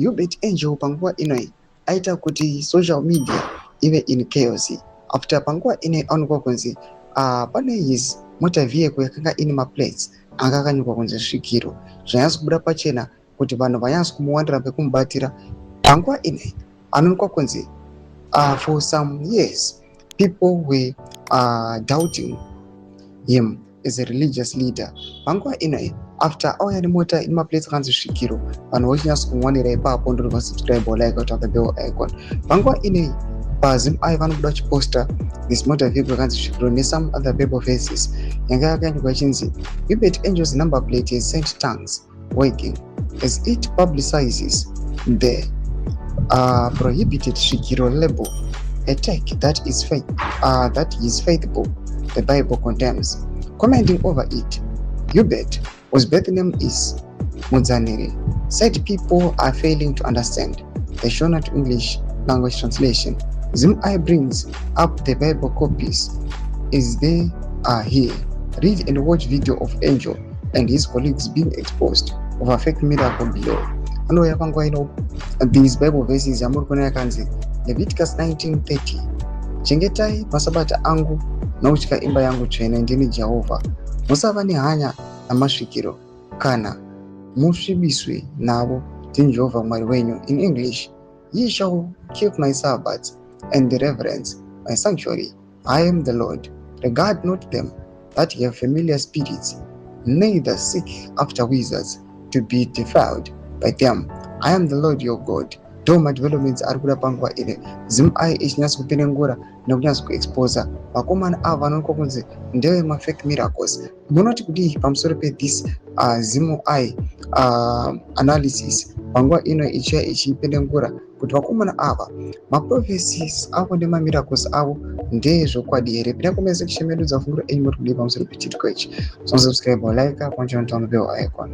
Uebert Angel panguwa inoi aita kuti social media ive in chaos. After panguwa ine aonekwa kunzi pane his motor vehicle yakanga ine maplates anga akanyikwa kunzi svikiro, zvanyatso kubuda pachena kuti vanhu vanyatso kumuwandira pekumubatira. Panguwa ine anoonekwa kunzi for some years people were doubting him as a religious leader. Panguwa ine after auya nemota ine maplates akanzi svikiro, vanhu vachinatso kumuwanira ipapo ndorwa subscribe like kuti akabeo icon. Panguwa ine ZVAITWA vanobuda vachiposta this motor vehicle akanzi svikiro ne some other Bible verses yanga yakanyikwa ichinzi Uebert Angel's number plate is sent tongues working as it publicizes the prohibited svikiro label, a tech that is faithful the Bible condemns. Commenting over it, Uebert, whose birth name is Mudzaneri, said people are failing to understand the Shona to English language translation. ZVAITWA brings up the Bible copies as they are here. Read and watch video of Angel and his colleagues being exposed of a fake miracle below. Ano yapangwa ino these Bible verses amuri kuna yakanzi Leviticus 19:30, chengetai masabata angu nautyika imba yangu tsvene, ndini Jehovha. Musava nehanya namasvikiro kana musvibiswe navo, ndini Jehovha Mwari wenyu. In English, ye shall keep my Sabbaths and reverence my sanctuary. I am the Lord. Regard not them that have familiar spirits, neither seek after wizards to be defiled by them. I am the Lord your God. Doma developments ari kuda panguva ine ZVAITWA ichinyatso kupenengura nekunyatso kuexposa vakomana ava vanoonekwa kunzi ndeve mafake miracles. Munoti kudii pamusoro this ZVAITWA analysis panguva ino ichiya ichipenengura kuti vakomana ava maprophecies avo nemamiracles avo ndezvokwadi here. Pinda comment section medu dzavhundura enyu muri kudii pamusoro pechitiko ichi. Subscribe, like, panchona tono bell icon.